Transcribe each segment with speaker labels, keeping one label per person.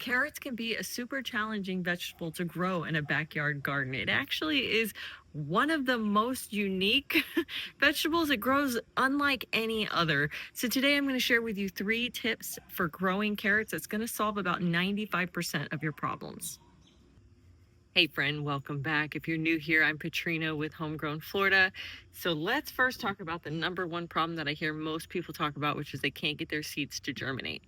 Speaker 1: carrots can be a super challenging vegetable to grow in a backyard garden. It actually is one of the most unique vegetables. It grows unlike any other. So today I'm going to share with you 3 tips for growing carrots that's going to solve about 95% of your problems. Hey friend, welcome back. If you're new here, I'm Patrina with Homegrown Florida. So let's first talk about the number one problem that I hear most people talk about, which is they can't get their seeds to germinate.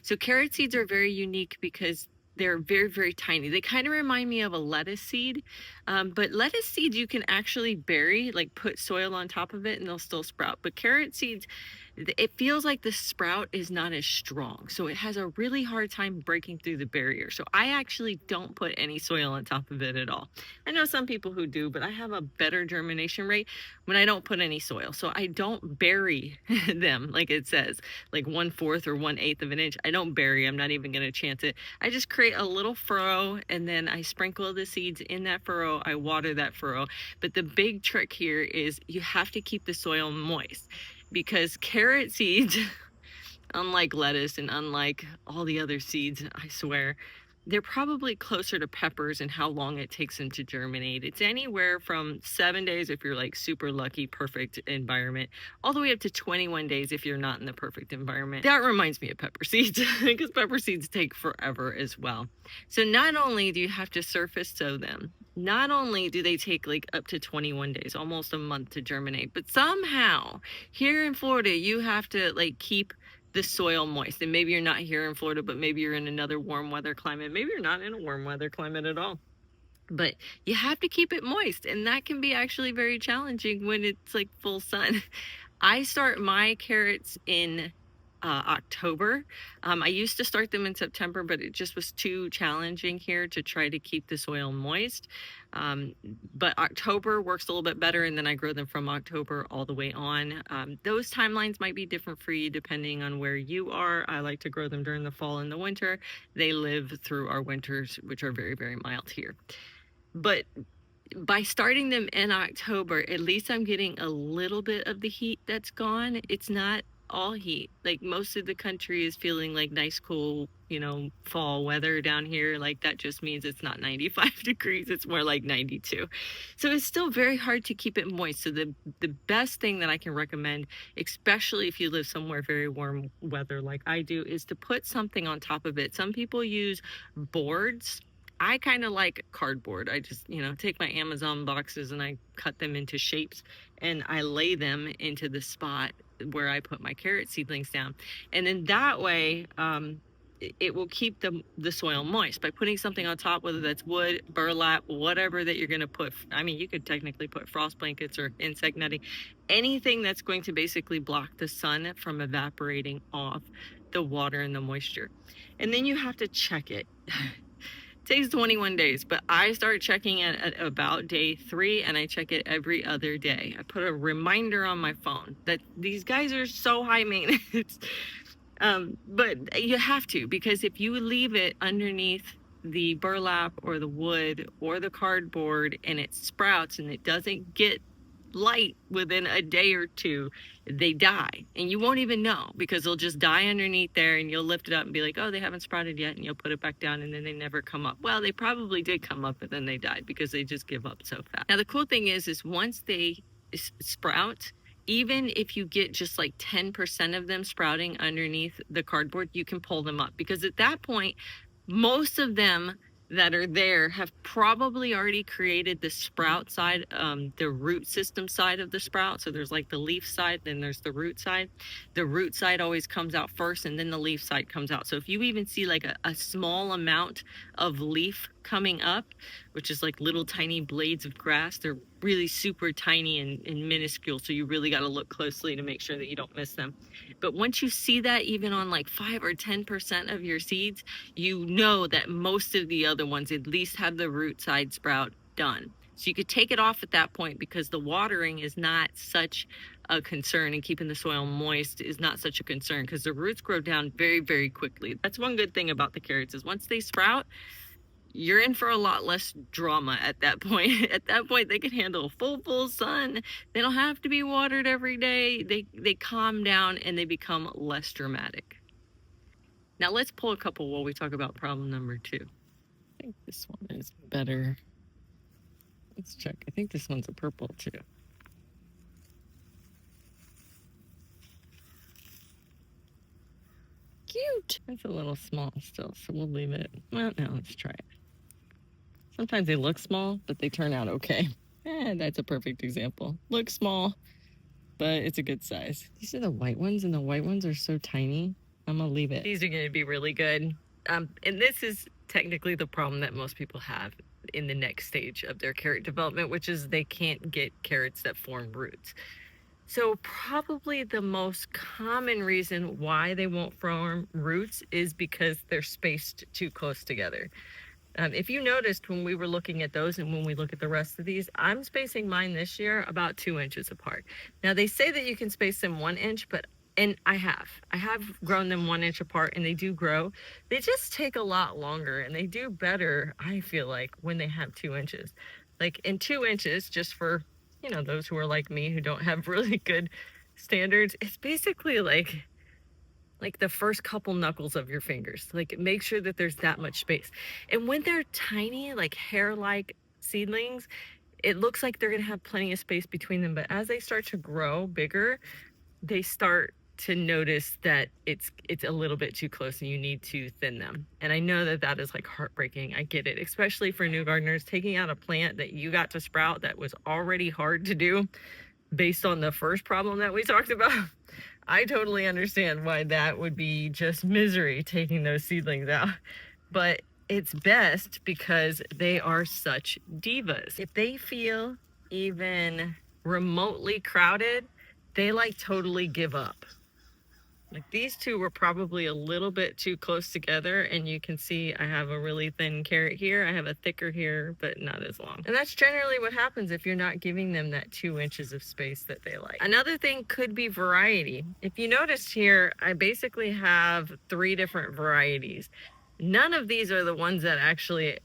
Speaker 1: So carrot seeds are very unique because they're very, very tiny. They kind of remind me of a lettuce seed, but lettuce seeds you can actually bury, like put soil on top of it and they'll still sprout. But carrot seeds, it feels like the sprout is not as strong. So it has a really hard time breaking through the barrier. So I actually don't put any soil on top of it at all. I know some people who do, but I have a better germination rate when I don't put any soil. So I don't bury them like it says, like 1/4 or 1/8 of an inch. I don't bury. I'm not even going to chance it. I just create a little furrow and then I sprinkle the seeds in that furrow. I water that furrow. But the big trick here is you have to keep the soil moist, because carrot seeds, unlike lettuce and unlike all the other seeds, I swear, they're probably closer to peppers and how long it takes them to germinate. It's anywhere from 7 days if you're like super lucky, perfect environment, all the way up to 21 days if you're not in the perfect environment. That reminds me of pepper seeds because pepper seeds take forever as well. So not only do you have to surface sow them, not only do they take like up to 21 days, almost a month to germinate, but somehow here in Florida, you have to like keep the soil moist. And maybe you're not here in Florida, but maybe you're in another warm weather climate. Maybe you're not in a warm weather climate at all. But you have to keep it moist, and that can be actually very challenging when it's like full sun. I start my carrots in October. I used to start them in September, but it just was too challenging here to try to keep the soil moist. But October works a little bit better, and then I grow them from October all the way on. Those timelines might be different for you depending on where you are. I like to grow them during the fall and the winter. They live through our winters, which are very, very mild here. But by starting them in October, at least I'm getting a little bit of the heat that's gone. It's not all heat. Like most of the country is feeling like nice, cool, fall weather down here. Like that just means it's not 95 degrees. It's more like 92. So it's still very hard to keep it moist. So the best thing that I can recommend, especially if you live somewhere very warm weather like I do, is to put something on top of it. Some people use boards. I kind of like cardboard. I just, take my Amazon boxes and I cut them into shapes and I lay them into the spot where I put my carrot seedlings down. And then that way, it will keep the soil moist by putting something on top, whether that's wood, burlap, whatever that you're going to put. I mean, you could technically put frost blankets or insect netting, anything that's going to basically block the sun from evaporating off the water and the moisture. And then you have to check it. Takes 21 days, but I start checking it at about day 3 and I check it every other day. I put a reminder on my phone that these guys are so high maintenance. But you have to, because if you leave it underneath the burlap or the wood or the cardboard and it sprouts and it doesn't get light within a day or two, they die, and you won't even know because they'll just die underneath there, and you'll lift it up and be like, oh, they haven't sprouted yet, and you'll put it back down, and then they never come up. Well, they probably did come up, but then they died because they just give up so fast. Now the cool thing is once they sprout, even if you get just like 10% of them sprouting underneath the cardboard, you can pull them up, because at that point most of them that are there have probably already created the sprout side, the root system side of the sprout. So there's like the leaf side, then there's the root side. The root side always comes out first, and then the leaf side comes out. So if you even see like a small amount of leaf coming up, which is like little tiny blades of grass, they're really super tiny and minuscule, so you really got to look closely to make sure that you don't miss them. But once you see that even on like 5 or 10% of your seeds, you know that most of the other ones at least have the root side sprout done. So you could take it off at that point, because the watering is not such a concern, and keeping the soil moist is not such a concern because the roots grow down very, very quickly. That's one good thing about the carrots, is once they sprout, you're in for a lot less drama at that point. At that point, they can handle full sun. They don't have to be watered every day. They calm down and they become less dramatic. Now let's pull a couple while we talk about problem number 2. I think this one is better. Let's check. I think this one's a purple too. Cute. It's a little small still, so we'll leave it. Well, now let's try it. Sometimes they look small, but they turn out okay. That's a perfect example. Looks small, but it's a good size. These are the white ones, and the white ones are so tiny. I'm gonna leave it. These are gonna be really good. And this is technically the problem that most people have in the next stage of their carrot development, which is they can't get carrots that form roots. So probably the most common reason why they won't form roots is because they're spaced too close together. If you noticed when we were looking at those and when we look at the rest of these, I'm spacing mine this year about 2 inches apart. Now they say that you can space them 1 inch, and I have grown them 1 inch apart, and they do grow. They just take a lot longer, and they do better, I feel like, when they have 2 inches. Like in 2 inches, just for, those who are like me who don't have really good standards, it's basically like the first couple knuckles of your fingers. Like, make sure that there's that much space. And when they're tiny, like hair-like seedlings, it looks like they're gonna have plenty of space between them. But as they start to grow bigger, they start to notice that it's a little bit too close and you need to thin them. And I know that that is like heartbreaking. I get it, especially for new gardeners, taking out a plant that you got to sprout that was already hard to do based on the first problem that we talked about. I totally understand why that would be just misery, taking those seedlings out. But it's best because they are such divas. If they feel even remotely crowded, they like totally give up. Like, these two were probably a little bit too close together, and you can see I have a really thin carrot here. I have a thicker here, but not as long. And that's generally what happens if you're not giving them that 2 inches of space that they like. Another thing could be variety. If you noticed here, I basically have 3 different varieties. None of these are the ones that actually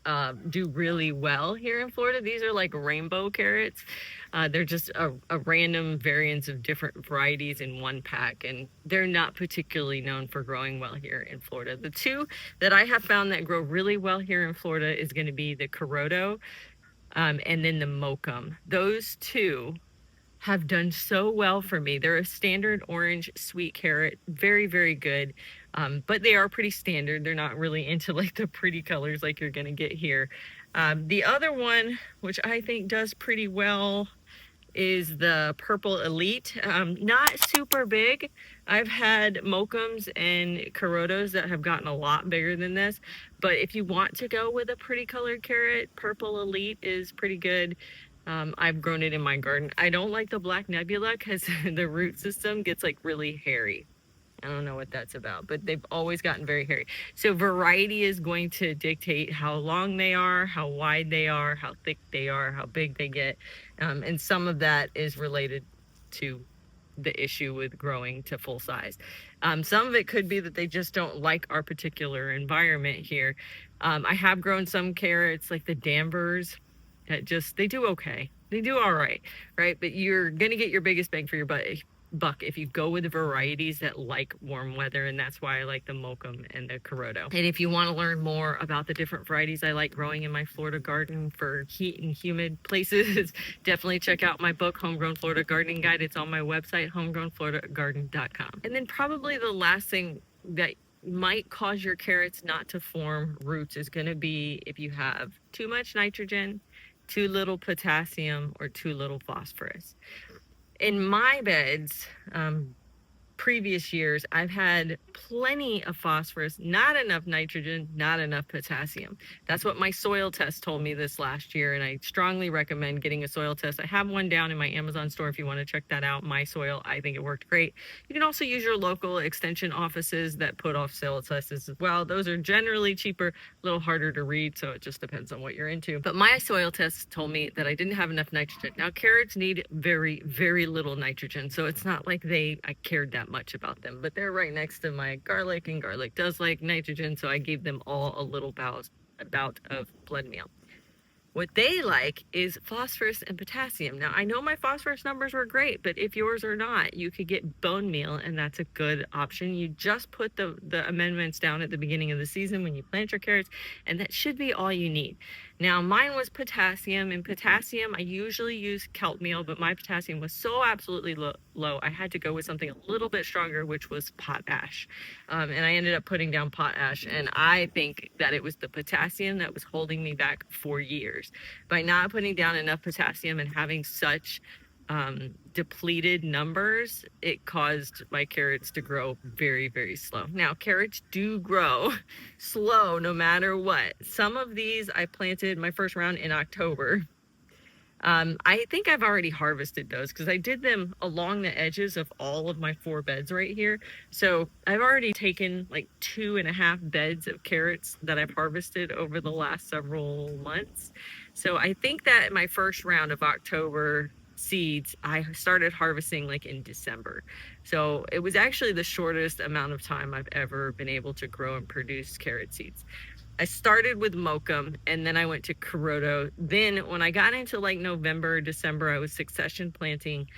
Speaker 1: do really well here in Florida. These are like rainbow carrots. They're just a random variants of different varieties in one pack, and they're not particularly known for growing well here in Florida. The 2 that I have found that grow really well here in Florida is going to be the Coroto and then the Mokum. Those 2 have done so well for me. They're a standard orange sweet carrot, very, very good. But they are pretty standard. They're not really into like the pretty colors like you're gonna get here. The other one, which I think does pretty well, is the Purple Elite. Not super big. I've had Mokums and Corotos that have gotten a lot bigger than this, but if you want to go with a pretty colored carrot, Purple Elite is pretty good. I've grown it in my garden. I don't like the Black Nebula because the root system gets like really hairy. I don't know what that's about, but they've always gotten very hairy. So variety is going to dictate how long they are, how wide they are, how thick they are, how big they get. And some of that is related to the issue with growing to full size. Some of it could be that they just don't like our particular environment here. I have grown some carrots like the Danvers that they do okay. They do all right, right? But you're gonna get your biggest bang for your buck if you go with the varieties that like warm weather, and that's why I like the Mokum and the Coroto. And if you want to learn more about the different varieties I like growing in my Florida garden for heat and humid places, definitely check out my book, Homegrown Florida Gardening Guide. It's on my website, homegrownfloridagarden.com. And then probably the last thing that might cause your carrots not to form roots is going to be if you have too much nitrogen, too little potassium, or too little phosphorus. In my beds, previous years, I've had plenty of phosphorus, not enough nitrogen, not enough potassium. That's what my soil test told me this last year, and I strongly recommend getting a soil test. I have one down in my Amazon store if you want to check that out. My soil, I think it worked great. You can also use your local extension offices that put off soil tests as well. Those are generally cheaper, a little harder to read, so it just depends on what you're into. But my soil test told me that I didn't have enough nitrogen. Now, carrots need very, very little nitrogen, so it's not like I cared that much about them, but they're right next to my garlic, and garlic does like nitrogen, so I gave them all a little bout of blood meal. What they like is phosphorus and potassium. Now, I know my phosphorus numbers were great, but if yours are not, you could get bone meal, and that's a good option. You just put the amendments down at the beginning of the season when you plant your carrots, and that should be all you need. Now, mine was potassium, and potassium, I usually use kelp meal, but my potassium was so absolutely low, I had to go with something a little bit stronger, which was potash. And I ended up putting down potash, and I think that it was the potassium that was holding me back for years. By not putting down enough potassium and having such depleted numbers, it caused my carrots to grow very, very slow. Now, carrots do grow slow no matter what. Some of these I planted my first round in October. I think I've already harvested those because I did them along the edges of all of my 4 beds right here. So I've already taken like 2.5 beds of carrots that I've harvested over the last several months. So I think that my first round of October seeds, I started harvesting like in December. So it was actually the shortest amount of time I've ever been able to grow and produce carrot seeds. I started with Mokum, and then I went to Coroto. Then when I got into like November, December, I was succession planting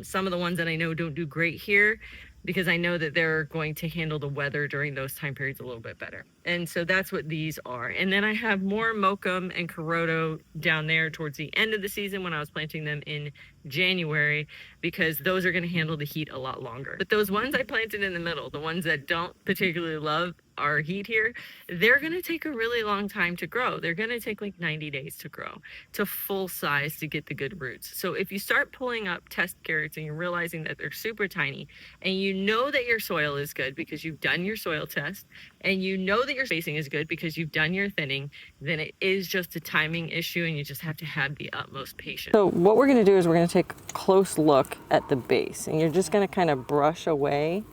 Speaker 1: some of the ones that I know don't do great here, because I know that they're going to handle the weather during those time periods a little bit better. And so that's what these are. And then I have more Mokum and Coroto down there towards the end of the season when I was planting them in January, because those are going to handle the heat a lot longer. But those ones I planted in the middle, the ones that don't particularly love our heat here, they're going to take a really long time to grow. They're going to take like 90 days to grow to full size to get the good roots. So if you start pulling up test carrots and you're realizing that they're super tiny, and you know that your soil is good because you've done your soil test, and you know that your spacing is good because you've done your thinning, then it is just a timing issue, and you just have to have the utmost patience.
Speaker 2: So what we're going to do is we're going to take a close look at the base, and you're just going to kind of brush away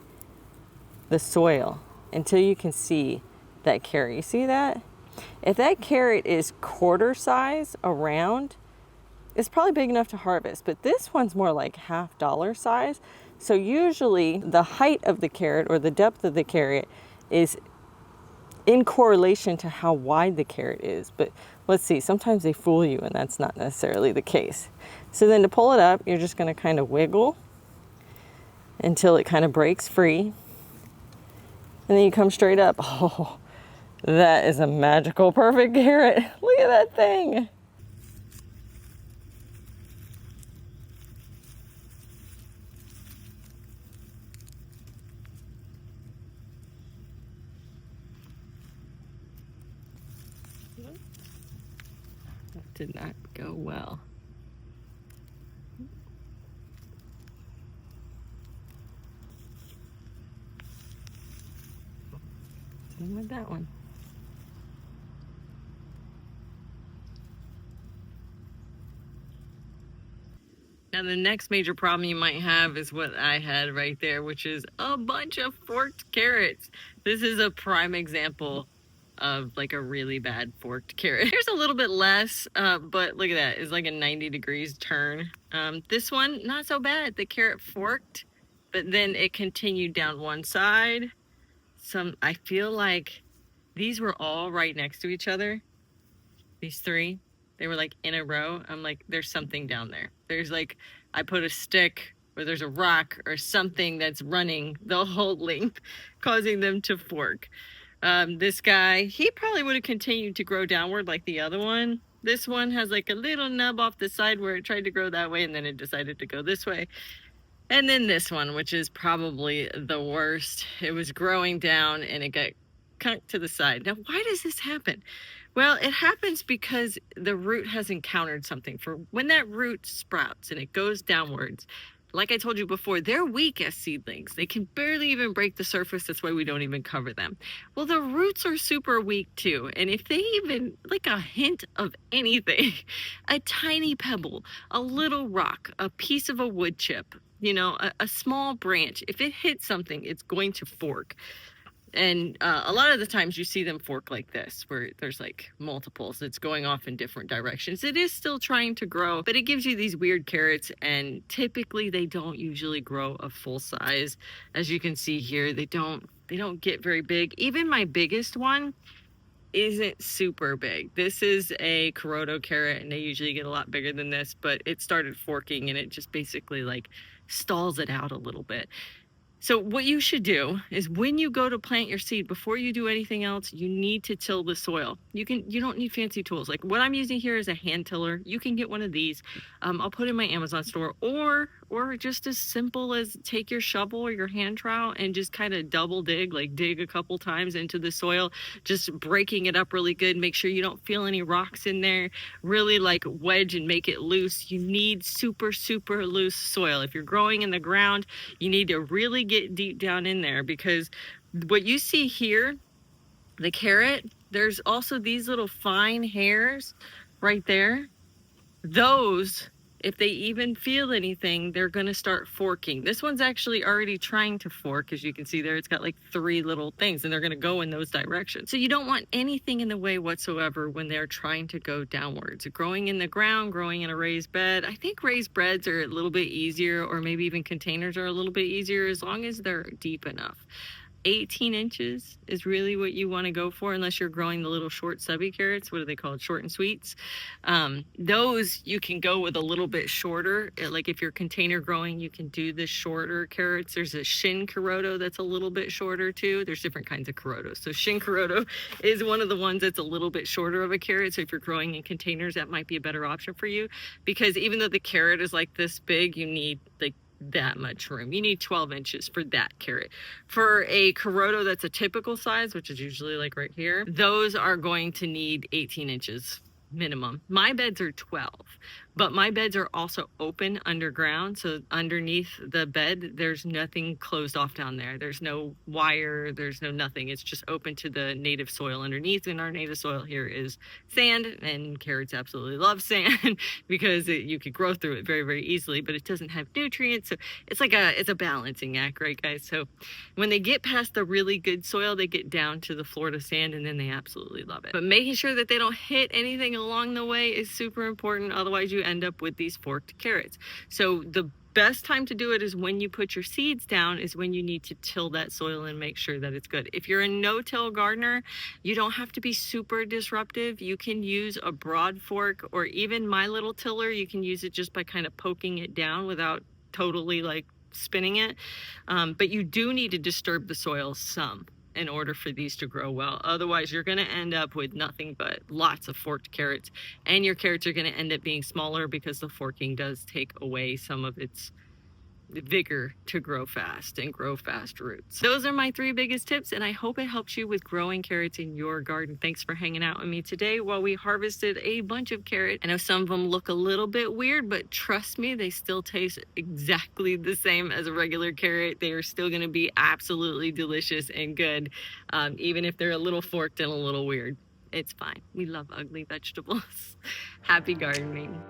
Speaker 2: the soil until you can see that carrot. You see that? If that carrot is quarter size around, it's probably big enough to harvest, but this one's more like half dollar size. So usually the height of the carrot or the depth of the carrot is in correlation to how wide the carrot is. But let's see, sometimes they fool you, and that's not necessarily the case. So then to pull it up, you're just going to kind of wiggle until it kind of breaks free. And then you come straight up. Oh, that is a magical, perfect carrot. Look at that thing.
Speaker 1: That did not go well. Same with that one. Now the next major problem you might have is what I had right there, which is a bunch of forked carrots. This is a prime example of like a really bad forked carrot. Here's a little bit less, but look at that. It's like a 90 degrees turn. This one, not so bad. The carrot forked, but then it continued down one side. I feel like these were all right next to each other. These 3, they were like in a row. I'm like, there's something down there. There's like, I put a stick or there's a rock or something that's running the whole length, causing them to fork. This guy, he probably would have continued to grow downward like the other one. This one has like a little nub off the side where it tried to grow that way, and then it decided to go this way. And then this one, which is probably the worst. It was growing down and it got conked to the side. Now, why does this happen? Well, it happens because the root has encountered something. For when that root sprouts and it goes downwards, like I told you before, they're weak as seedlings. They can barely even break the surface. That's why we don't even cover them. Well, the roots are super weak too. And if they even, like a hint of anything, a tiny pebble, a little rock, a piece of a wood chip, a small branch, if it hits something, it's going to fork. And a lot of the times you see them fork like this, where there's like multiples. It's going off in different directions. It is still trying to grow, but it gives you these weird carrots, and typically they don't usually grow a full size. As you can see here, they don't get very big. Even my biggest one, isn't super big. This is a Coroto carrot, and they usually get a lot bigger than this, but it started forking and it just basically like stalls it out a little bit. So what you should do is when you go to plant your seed, before you do anything else, you need to till the soil. You don't need fancy tools. Like what I'm using here is a hand tiller. You can get one of these. I'll put in my Amazon store, or just as simple as take your shovel or your hand trowel and just kind of double dig, like dig a couple times into the soil, just breaking it up really good. Make sure you don't feel any rocks in there. Really like wedge and make it loose. You need super, super loose soil. If you're growing in the ground, you need to really get deep down in there, because what you see here, the carrot, there's also these little fine hairs right there. Those, if they even feel anything, they're going to start forking. This one's actually already trying to fork. As you can see there, it's got like 3 little things, and they're going to go in those directions. So you don't want anything in the way whatsoever when they're trying to go downwards. Growing in the ground, growing in a raised bed. I think raised beds are a little bit easier, or maybe even containers are a little bit easier, as long as they're deep enough. 18 inches is really what you want to go for, unless you're growing the little short stubby carrots. What are they called? Short and sweets. Those you can go with a little bit shorter. Like if you're container growing, you can do the shorter carrots. There's a shin Coroto that's a little bit shorter too. There's different kinds of Corotos. So shin Coroto is one of the ones that's a little bit shorter of a carrot. So if you're growing in containers, that might be a better option for you, because even though the carrot is like this big, you need like that much room. You need 12 inches for that carrot. For a Coroto that's a typical size, which is usually like right here, those are going to need 18 inches minimum. My beds are 12, but my beds are also open underground. So underneath the bed, there's nothing closed off down there. There's no wire, there's no nothing. It's just open to the native soil underneath. And our native soil here is sand, and carrots absolutely love sand because you could grow through it very, very easily, but it doesn't have nutrients. So it's like it's a balancing act, right, guys? So when they get past the really good soil, they get down to the Florida sand, and then they absolutely love it. But making sure that they don't hit anything along the way is super important. Otherwise, you end up with these forked carrots. So the best time to do it is when you put your seeds down, is when you need to till that soil and make sure that it's good. If you're a no-till gardener, you don't have to be super disruptive. You can use a broad fork, or even my little tiller. You can use it just by kind of poking it down without totally like spinning it. But you do need to disturb the soil some in order for these to grow well. Otherwise, you're going to end up with nothing but lots of forked carrots, and your carrots are going to end up being smaller because the forking does take away some of its vigor to grow fast and grow fast roots. Those are my 3 biggest tips, and I hope it helps you with growing carrots in your garden. Thanks for hanging out with me today while we harvested a bunch of carrots. I know some of them look a little bit weird, but trust me, they still taste exactly the same as a regular carrot. They are still going to be absolutely delicious and good, even if they're a little forked and a little weird. It's fine. We love ugly vegetables. Happy gardening.